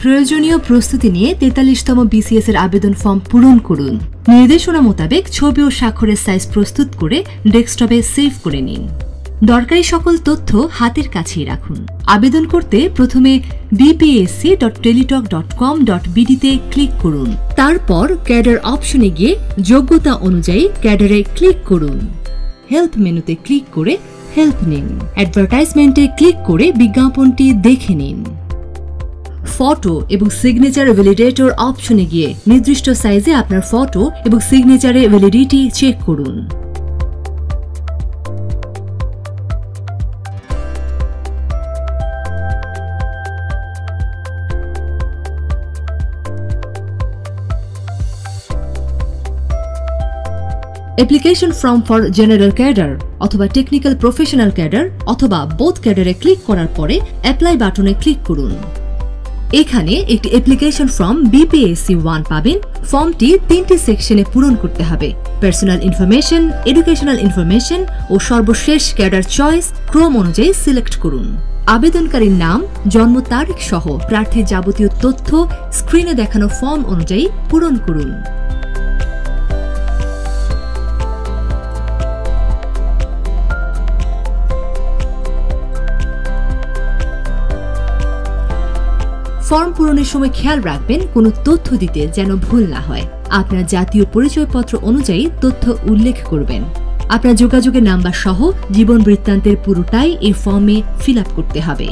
প্রয়োজনীয় প্রস্তুতি নিয়ে 43তম BCS এর আবেদন ফর্ম পূরণ করুন। নির্দেশনা মোতাবেক ছবি ও স্বাক্ষরের সাইজ প্রস্তুত করে ডেস্কটপে সেভ করে নিন। দরকারি সকল তথ্য হাতের কাছেই রাখুন। আবেদন করতে প্রথমে bpsc.teletalk.com.bd তে ক্লিক করুন। তারপর ক্যাডার অপশনে গিয়ে যোগ্যতা অনুযায়ী ক্যাডারে ক্লিক করুন। হেল্প মেনুতে ক্লিক করে হেল্প নিন। অ্যাডভার্টাইজমেন্টে ক্লিক করে বিজ্ঞাপনটি দেখে নিন। ফটো এবং সিগনেচার ভ্যালিডেটর অপশনে গিয়ে নির্দিষ্ট সাইজে আপনার ফটো এবং সিগনেচারের ভ্যালিডিটি চেক করুন। Application form for general cadre অথবা টেকনিক্যাল প্রফেশনাল ক্যাডার অথবা বোথ ক্যাডারে ক্লিক করার পরে অ্যাপ্লাই বাটনে ক্লিক করুন। এখানে একটি অ্যাপ্লিকেশন ফর্ম BPSC 1 পাবেন। ফর্মটি 3টি সেকশনে পূরণ করতে হবে: পার্সোনাল ইনফরমেশন, এডুকেশনাল ইনফরমেশন ও সর্বশেষ ক্যাডার চয়েস ক্রম অনুযায়ী সিলেক্ট করুন। আবেদনকারীর নাম, জন্ম তারিখ সহ প্রার্থীর যাবতীয় তথ্য স্ক্রিনে দেখানো ফর্ম অনুযায়ী পূরণ করুন। ফর্ম পূরণের সময় খেয়াল রাখবেন কোনো তথ্য দিতে যেন ভুল না হয়। আপনার জাতীয় পরিচয়পত্র অনুযায়ী তথ্য উল্লেখ করবেন। আপনার যোগাযোগের নাম্বার সহ জীবন বৃত্তান্তের পুরোটাই এই ফর্মে ফিল আপ করতে হবে।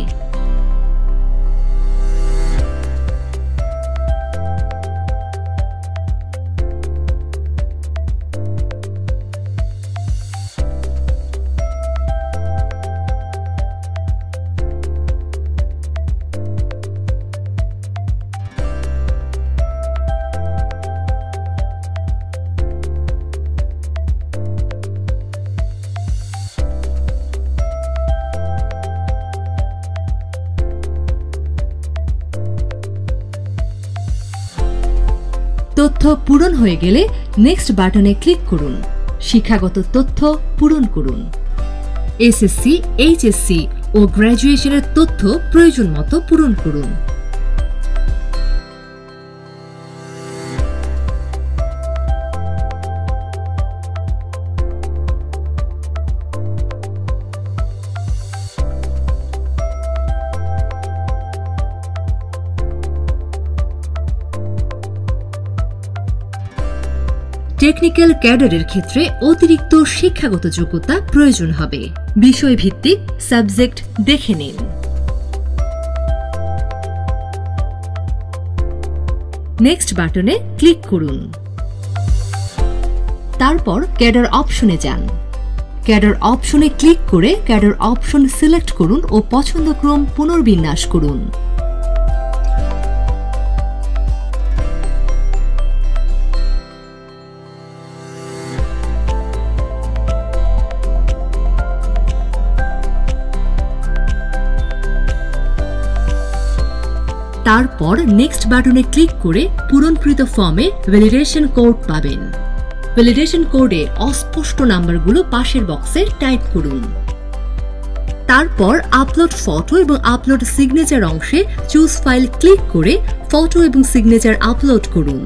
তথ্য পূরণ হয়ে গেলে নেক্সট বাটনে ক্লিক করুন। শিক্ষাগত তথ্য পূরণ করুন। SSC, HSC ও গ্র্যাজুয়েশনের তথ্য প্রয়োজন মতো পূরণ করুন। টেকনিক্যাল ক্যাডারের ক্ষেত্রে অতিরিক্ত শিক্ষাগত যোগ্যতা প্রয়োজন হবে। বিষয়ভিত্তিক সাবজেক্ট দেখে নিন। নেক্সট বাটনে ক্লিক করুন। তারপর ক্যাডার অপশনে যান। ক্যাডার অপশনে ক্লিক করে ক্যাডার অপশন সিলেক্ট করুন ও পছন্দক্রম পুনর্বিন্যাস করুন। তারপর নেক্সট বাটনে ক্লিক করে পূরণকৃত ফর্মে ভ্যালিডেশন কোড পাবেন। ভ্যালিডেশন কোডে অস্পষ্ট নাম্বারগুলো পাশের বক্সে টাইপ করুন। তারপর আপলোড ফটো এবং আপলোড সিগনেচার অংশে চুজ ফাইল ক্লিক করে ফটো এবং সিগনেচার আপলোড করুন।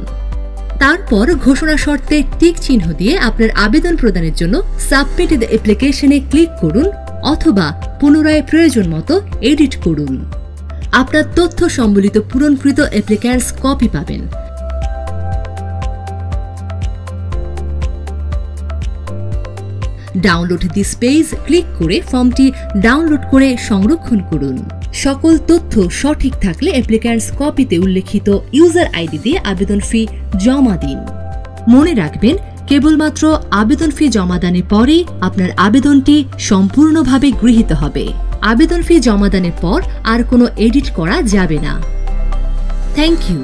তারপর ঘোষণা শর্তে টিক চিহ্ন দিয়ে আপনার আবেদন প্রদানের জন্য সাবমিট দ্য অ্যাপ্লিকেশনে ক্লিক করুন অথবা পুনরায় প্রয়োজন মতো এডিট করুন। আপনার তথ্য সম্বলিত পূরণকৃত অ্যাপ্লিক্যান্টস কপি পাবেন। ডাউনলোড দিস পেজ ক্লিক করে ফর্মটি ডাউনলোড করে সংরক্ষণ করুন। সকল তথ্য সঠিক থাকলে অ্যাপ্লিক্যান্টস কপিতে উল্লেখিত ইউজার আইডি দিয়ে আবেদন ফি জমা দিন। মনে রাখবেন, কেবলমাত্র আবেদন ফি জমাদানের পরেই আপনার আবেদনটি সম্পূর্ণভাবে গৃহীত হবে। আবেদন ফি জমাদানের পর আর কোনো এডিট করা যাবে না। Thank you.